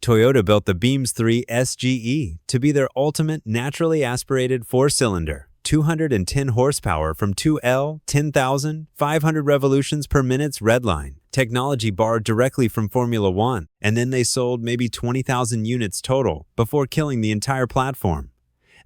Toyota built the Beams 3S-GE to be their ultimate naturally aspirated four-cylinder, 210 horsepower from 2L 10,500 revolutions per minute's redline, technology borrowed directly from Formula One, and then they sold maybe 20,000 units total before killing the entire platform.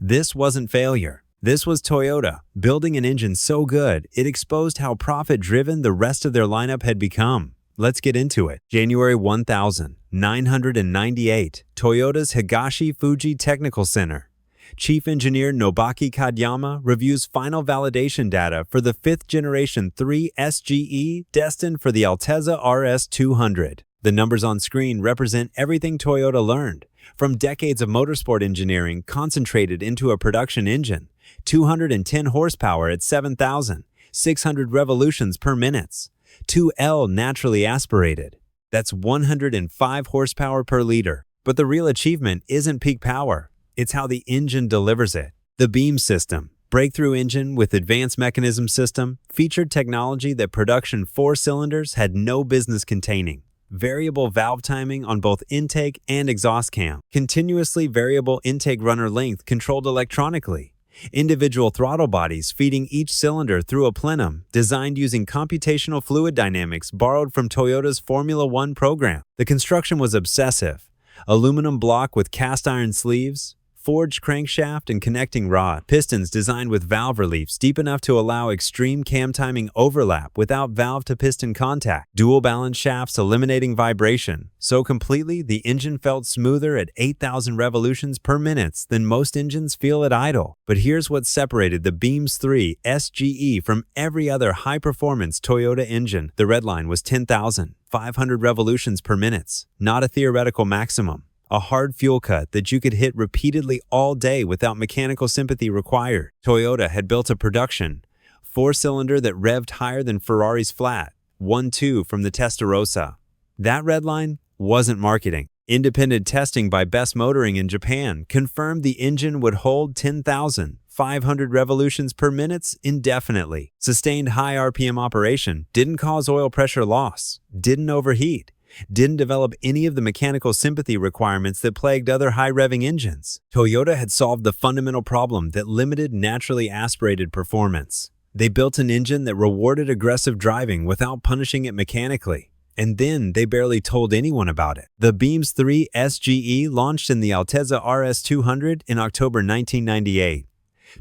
This wasn't failure. This was Toyota, building an engine so good it exposed how profit-driven the rest of their lineup had become. Let's get into it. January 1998, Toyota's Higashi Fuji Technical Center. Chief Engineer Nobaki Kadayama reviews final validation data for the 5th-generation 3S-GE destined for the Altezza RS200. The numbers on screen represent everything Toyota learned, from decades of motorsport engineering concentrated into a production engine, 210 horsepower at 7,600 revolutions per minute, 2L naturally aspirated. That's 105 horsepower per liter. But the real achievement isn't peak power. It's how the engine delivers it. The Beam system, breakthrough engine with advanced mechanism system, featured technology that production four-cylinders had no business containing. Variable valve timing on both intake and exhaust cam. Continuously variable intake runner length controlled electronically. Individual throttle bodies feeding each cylinder through a plenum, designed using computational fluid dynamics borrowed from Toyota's Formula One program. The construction was obsessive. Aluminum block with cast iron sleeves, forged crankshaft and connecting rod, pistons designed with valve reliefs deep enough to allow extreme cam timing overlap without valve-to-piston contact, dual balance shafts eliminating vibration, so completely the engine felt smoother at 8,000 revolutions per minute than most engines feel at idle. But here's what separated the Beams 3S-GE from every other high-performance Toyota engine. The redline was 10,500 revolutions per minute, not a theoretical maximum. A hard fuel cut that you could hit repeatedly all day without mechanical sympathy required. Toyota had built a production four-cylinder that revved higher than Ferrari's flat 1.2 from the Testarossa. That redline wasn't marketing. Independent testing by Best Motoring in Japan confirmed the engine would hold 10,500 revolutions per minute indefinitely. Sustained high RPM operation didn't cause oil pressure loss, didn't overheat, didn't develop any of the mechanical sympathy requirements that plagued other high-revving engines. Toyota had solved the fundamental problem that limited naturally aspirated performance. They built an engine that rewarded aggressive driving without punishing it mechanically. And then they barely told anyone about it. The Beams 3S-GE launched in the Altezza RS200 in October 1998.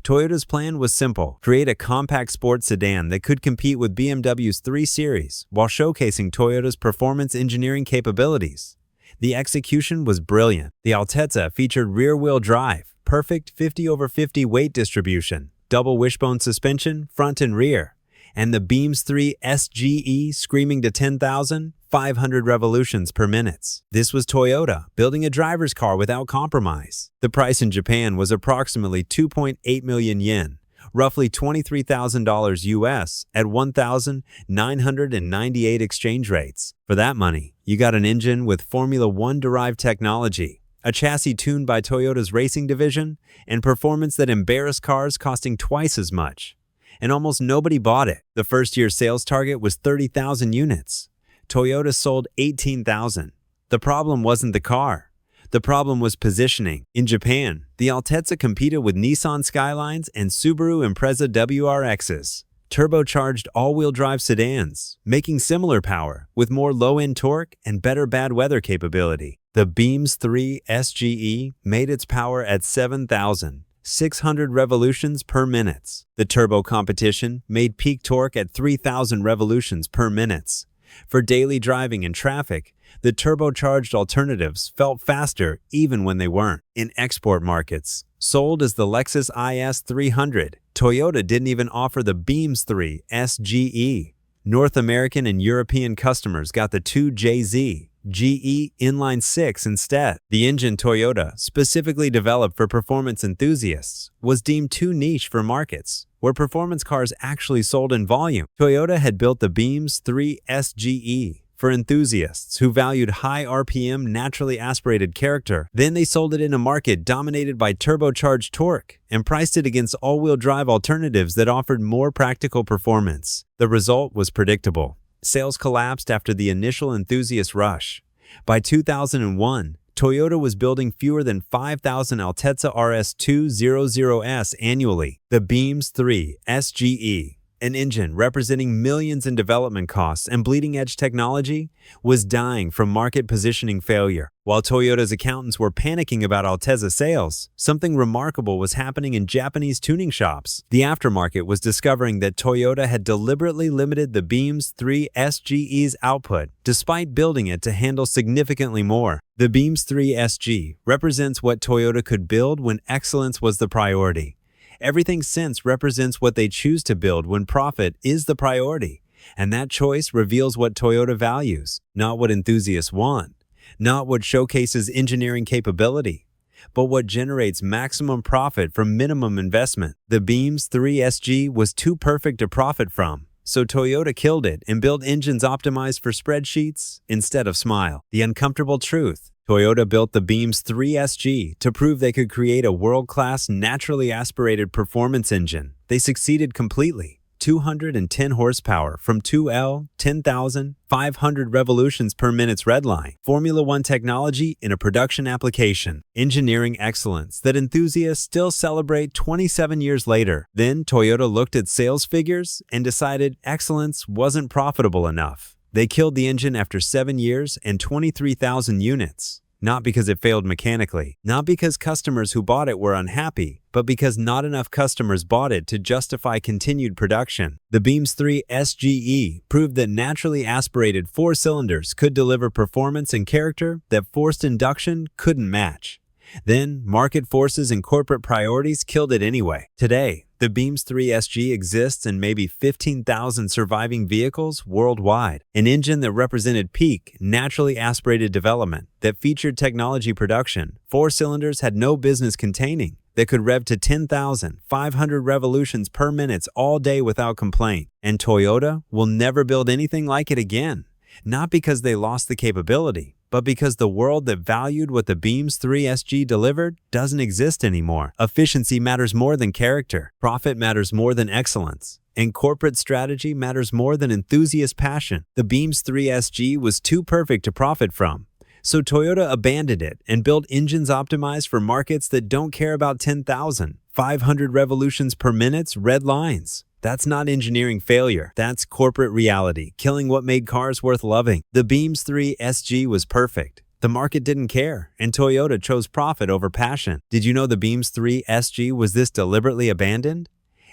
Toyota's plan was simple: create a compact sports sedan that could compete with BMW's 3 Series while showcasing Toyota's performance engineering capabilities. The execution was brilliant. The Altezza featured rear-wheel drive, perfect 50/50 weight distribution, double wishbone suspension, front and rear, and the Beams 3S-GE screaming to 10,500 revolutions per minute. This was Toyota, building a driver's car without compromise. The price in Japan was approximately 2.8 million yen, roughly $23,000 US at 1,998 exchange rates. For that money, you got an engine with Formula One-derived technology, a chassis tuned by Toyota's racing division, and performance that embarrassed cars costing twice as much. And almost nobody bought it. The first-year sales target was 30,000 units. Toyota sold 18,000. The problem wasn't the car. The problem was positioning. In Japan, the Altezza competed with Nissan Skylines and Subaru Impreza WRXs, turbocharged all-wheel drive sedans, making similar power with more low-end torque and better bad weather capability. The Beams 3S-GE made its power at 7,600 revolutions per minute. The turbo competition made peak torque at 3,000 revolutions per minute. For daily driving and traffic, the turbocharged alternatives felt faster even when they weren't. In export markets, sold as the Lexus IS 300, Toyota didn't even offer the Beams 3S-GE. North American and European customers got the 2JZ GE Inline 6 instead. The engine Toyota, specifically developed for performance enthusiasts, was deemed too niche for markets where performance cars actually sold in volume. Toyota had built the Beams 3S-GE for enthusiasts who valued high RPM, naturally aspirated character. Then they sold it in a market dominated by turbocharged torque and priced it against all-wheel drive alternatives that offered more practical performance. The result was predictable. Sales collapsed after the initial enthusiast rush. By 2001, Toyota was building fewer than 5,000 Altezza RS200S annually. The Beams 3S-GE, an engine representing millions in development costs and bleeding-edge technology, was dying from market positioning failure. While Toyota's accountants were panicking about Altezza sales, something remarkable was happening in Japanese tuning shops. The aftermarket was discovering that Toyota had deliberately limited the Beams 3S-GE's output, despite building it to handle significantly more. The Beams 3S-GE represents what Toyota could build when excellence was the priority. Everything since represents what they choose to build when profit is the priority. And that choice reveals what Toyota values, not what enthusiasts want, not what showcases engineering capability, but what generates maximum profit from minimum investment. The Beams 3S-GE was too perfect to profit from, so Toyota killed it and built engines optimized for spreadsheets instead of smile. The uncomfortable truth: Toyota built the Beams 3S-GE to prove they could create a world-class, naturally aspirated performance engine. They succeeded completely. 210 horsepower from 2L, 10,500 revolutions per minute's redline. Formula One technology in a production application. Engineering excellence that enthusiasts still celebrate 27 years later. Then Toyota looked at sales figures and decided excellence wasn't profitable enough. They killed the engine after 7 years and 23,000 units. Not because it failed mechanically, not because customers who bought it were unhappy, but because not enough customers bought it to justify continued production. The Beams 3S-GE proved that naturally aspirated 4 cylinders could deliver performance and character that forced induction couldn't match. Then, market forces and corporate priorities killed it anyway. Today, the Beams 3S-GE exists in maybe 15,000 surviving vehicles worldwide. An engine that represented peak, naturally aspirated development, that featured technology production 4 cylinders had no business containing, that could rev to 10,500 revolutions per minute all day without complaint. And Toyota will never build anything like it again. Not because they lost the capability, but because the world that valued what the Beams 3S-GE delivered doesn't exist anymore. Efficiency matters more than character. Profit matters more than excellence. And corporate strategy matters more than enthusiast passion. The Beams 3S-GE was too perfect to profit from. So Toyota abandoned it and built engines optimized for markets that don't care about 10,500 revolutions per minute's red lines. That's not engineering failure. That's corporate reality, killing what made cars worth loving. The Beams 3S-GE was perfect. The market didn't care, and Toyota chose profit over passion. Did you know the Beams 3S-GE was this deliberately abandoned?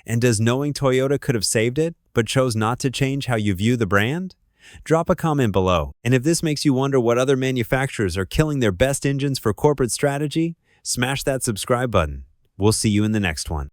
And does knowing Toyota could have saved it, but chose not to change how you view the brand? Drop a comment below. And if this makes you wonder what other manufacturers are killing their best engines for corporate strategy, smash that subscribe button. We'll see you in the next one.